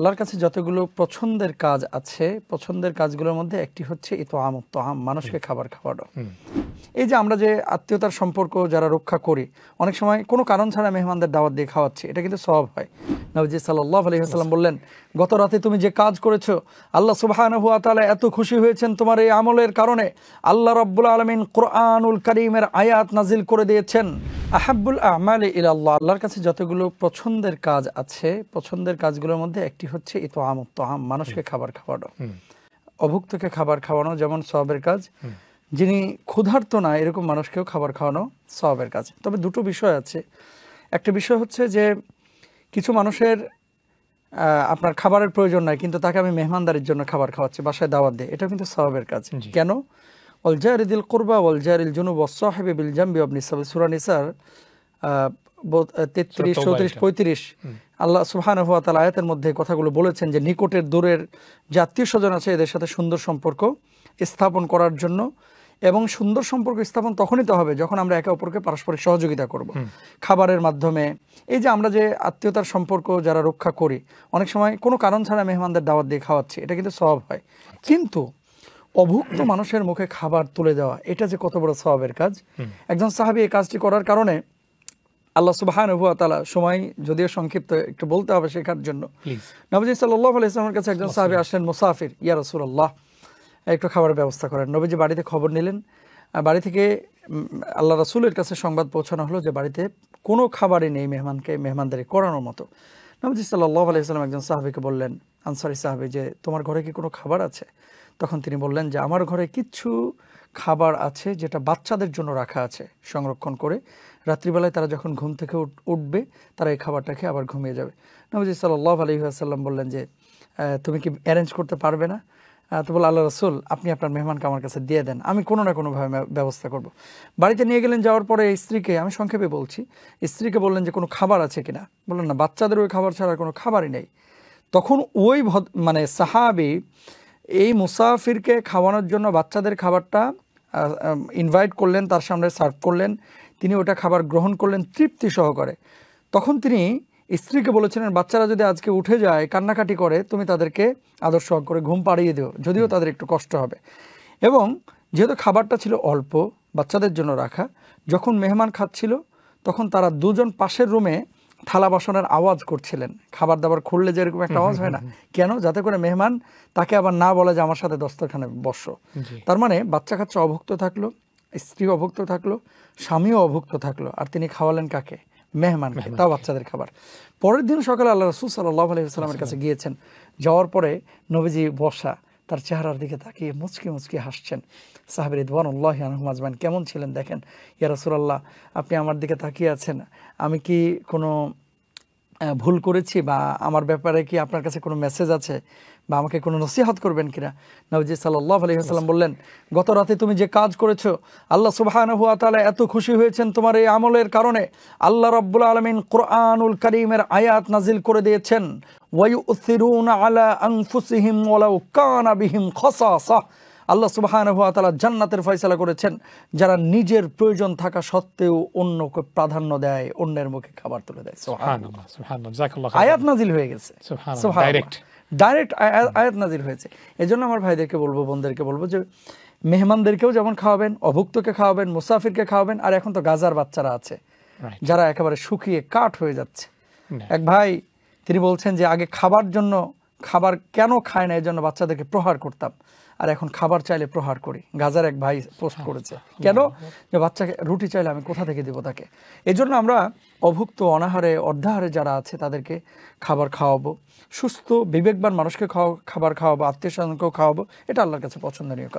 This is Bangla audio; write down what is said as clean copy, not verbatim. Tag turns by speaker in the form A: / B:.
A: আল্লাহর কাছে যতগুলো পছন্দের কাজ আছে, পছন্দের কাজগুলোর মধ্যে একটি হচ্ছে ইতআমুত তাআম, মানুষকে খাবার খাওয়ানো। এই যে আমরা যে আত্মীয়তার সম্পর্ক যারা রক্ষা করি, অনেক সময় কোনো কারণ ছাড়া মেহমানদের দাওয়াত দিয়ে খাওয়াচ্ছি, এটা কিন্তু সওয়াব হয়। নবীজি সাল্লাল্লাহু আলাইহি ওয়াসাল্লাম বললেন, গত রাতে তুমি যে কাজ করেছো, আল্লাহ সুবহানাহু ওয়া তাআলা এত খুশি হয়েছেন তোমার এই আমলের কারণে, আল্লাহ রাব্বুল আলামিন কুরআনুল কারীমের আয়াত নাজিল করে দিয়েছেন। আহাব্বুল আমালি ইলাল্লাহ, আল্লাহর কাছে যতগুলো পছন্দের কাজ আছে, পছন্দের কাজগুলোর মধ্যে একটি হচ্ছে ইতআমুত তাআম, মানুষকে খাবার খাওয়ানো। অভুক্তকে খাবার খাওয়ানো যেমন সওয়াবের কাজ, যিনি ক্ষুধার্ত না এরকম মানুষকেও খাবার খাওয়ানো সওয়াবের কাজ। তবে দুটো বিষয় আছে। একটা বিষয় হচ্ছে যে কিছু মানুষের আপনার খাবারের প্রয়োজন নাই, কিন্তু তাকে আমি মেহমানদারির জন্য খাবার খাওয়াচ্ছি, বাসায় দাওয়াত দিয়ে, এটা কিন্তু সওয়াবের কাজ। কেন? ওয়াল জারি যিল কুরবা ওয়াল জারিল জুনুব ওয়াস সাহিবি বিল জামবি ওয়াবনিস সাবিল, সূরা নিসার 33, 34, 35 আল্লাহ সুবহানাহু ওয়া তাআলা আয়াতের মধ্যে কথাগুলো বলেছেন যে নিকটের দূরের যে আত্মীয়-স্বজন আছে এদের সাথে সুন্দর সম্পর্ক স্থাপন করার জন্য, এবং সুন্দর সম্পর্ক স্থাপন তখনই তো হবে যখন আমরা একে অপরকে পারস্পরিক সহযোগিতা করব খাবারের মাধ্যমে। এই যে আমরা যে আত্মীয়তার সম্পর্ক যারা রক্ষা করি, অনেক সময় কোনো কারণ ছাড়া মেহমানদের দাওয়াত দিয়ে খাওয়াচ্ছি, এটা কিন্তু সওয়াব হয়। কিন্তু অভুক্ত মানুষের মুখে খাবার তুলে দেওয়া, এটা যে কত বড় সওয়াবের কাজ। একজন সাহাবী এই কাজটি করার কারণে আল্লাহ সুবহানাহু ওয়া তাআলা, সময় যদিও সংক্ষিপ্ত একটু বলতে হবে শেখার জন্য, নবীজি সাল্লাল্লাহু আলাইহি ওয়াসাল্লামের কাছে একজন সাহাবী আসলেন মুসাফির, ইয়া রাসূলুল্লাহ একটু খাবারের ব্যবস্থা করেন। নবীজি বাড়িতে খবর নিলেন, বাড়ি থেকে আল্লাহ রাসূলের কাছে সংবাদ পৌঁছানো হলো যে বাড়িতে কোনো খাবারই নেই মেহমানকে মেহমানদারি করানোর মতো। নবীজি সাল্লাল্লাহু আলাইহি ওয়াসাল্লাম একজন সাহাবীকে বললেন, আনসারী সাহাবী, যে তোমার ঘরে কি কোনো খাবার আছে? তখন তিনি বললেন যে আমার ঘরে কিছু খাবার আছে যেটা বাচ্চাদের জন্য রাখা আছে সংরক্ষণ করে, রাত্রিবেলায় তারা যখন ঘুম থেকে উঠবে তারা এই খাবারটা খেয়ে আবার ঘুমিয়ে যাবে। নবীজি সাল্লাল্লাহু আলাইহি ওয়াসাল্লাম বললেন যে তুমি কি অ্যারেঞ্জ করতে পারবে না? তো বলে, আল্লাহ রাসূল আপনি আপনার মেহমানকে আমার কাছে দিয়ে দেন, আমি কোনো না কোনোভাবে ব্যবস্থা করব। বাড়িতে নিয়ে গেলেন, যাওয়ার পরে স্ত্রীকে, আমি সংক্ষেপে বলছি, স্ত্রীকে বললেন যে কোনো খাবার আছে কিনা। বললেন না, বাচ্চাদের ওই খাবার ছাড়া কোনো খাবারই নেই। তখন ওই সাহাবী এই মুসাফিরকে খাওয়ানোর জন্য বাচ্চাদের খাবারটা ইনভাইট করলেন, তার সামনে সার্ভ করলেন, তিনি ওটা খাবার গ্রহণ করলেন তৃপ্তি সহকারে। তখন তিনি স্ত্রীকে বলেছিলেন, বাচ্চারা যদি আজকে উঠে যায়, কান্নাকাটি করে, তুমি তাদেরকে আদর সহকারে করে ঘুম পাড়িয়ে দিও, যদিও তাদের একটু কষ্ট হবে। এবং যেহেতু খাবারটা ছিল অল্প, বাচ্চাদের জন্য রাখা, যখন মেহমান খাচ্ছিল তখন তারা দুজন পাশের রুমে থালা বাসনের আওয়াজ করছিলেন, খাবার দাবার খুললে যেরকম একটা আওয়াজ হয় না, কেন? যাতে করে মেহমান তাকে আবার না বলে যে আমার সাথে দস্তরখানে বসো। তার মানে বাচ্চা কাচ্চা অভুক্ত থাকলো, স্ত্রী অভুক্ত থাকলো, স্বামীও অভুক্ত থাকলো, আর তিনি খাওয়ালেন কাকে? মেহমানকে, তাও বাচ্চাদের খাবার। পরের দিন সকালে আল্লাহ রাসূল সাল্লাল্লাহু আলাইহি ওয়াসাল্লামের কাছে গিয়েছেন, যাওয়ার পরে নবীজি বসা, তার চেহারার দিকে তাকিয়ে মুচকি মুচকি হাসছেন। সাহাবী রিদওয়ানুল্লাহি আনহুম আজমাইন কেমন ছিলেন দেখেন। ইয়া রাসূলুল্লাহ, আপনি আমার দিকে তাকিয়ে আছেন, আমি কি কোনো ভুল করেছি, বা আমার ব্যাপারে কি আপনার কাছে কোনো মেসেজ আছে, বা আমাকে কোনো নসিহত করবেন কিনা? নবীজি সাল্লাল্লাহু আলাইহি ওয়াসাল্লাম বললেন, গত রাতে তুমি যে কাজ করেছো, আল্লাহ সুবহানাহু ওয়া তাআলা এত খুশি হয়েছেন তোমার এই আমলের কারণে, আল্লাহ রাব্বুল আলামিন কুরআনুল কারীমের আয়াত নাজিল করে দিয়েছেন, ওয়া ইউথিরুনা আলা আনফুসিহিম ওয়ালাউ কানা বিহিম খাসাসা। আল্লাহ সুবহানাহু ওয়া তাআলা জান্নাতের ফয়সালা করেছেন যারা নিজের প্রয়োজন থাকা সত্ত্বেও অন্যকে প্রাধান্য দেয়, অন্যের মুখে খাবার তুলে দেয়।
B: সুবহানাল্লাহ, সুবহানাল্লাহ, জাযাকাল্লাহ।
A: আয়াত নাজিল হয়ে গেছে,
B: সুবহানাল্লাহ,
A: ডাইরেক্ট আয়াত নাজিল হয়েছে। এজন্য আমার ভাইদেরকে বলবো, বোনদেরকে বলবো যে মেহমানদেরকেও যেমন খাওয়াবেন, অভুক্তকে খাওয়াবেন, মুসাফিরকে খাওয়াবেন, আর এখন তো গাজার বাচ্চারা আছে যারা একেবারে শুকিয়ে কাঠ হয়ে যাচ্ছে। এক ভাই তিনি বলছেন যে আগে খাবার জন্য খাবার কেন খায় না, এই জন্য বাচ্চাদেরকে প্রহার করতাম, আর এখন খাবার চাইলে প্রহার করি। গাজার এক ভাই পোস্ট করেছে, কেন? যে বাচ্চাকে রুটি চাইলে আমি কোথা থেকে দিব তাকে। এই জন্য আমরা অভুক্ত, অনাহারে, অর্ধাহারে যারা আছে তাদেরকে খাবার খাওয়াবো, সুস্থ বিবেকবান মানুষকে খাবার খাওয়াবো, আত্মীয় স্বজনকেও খাওয়াবো, এটা আল্লাহর কাছে পছন্দনীয় কাজ।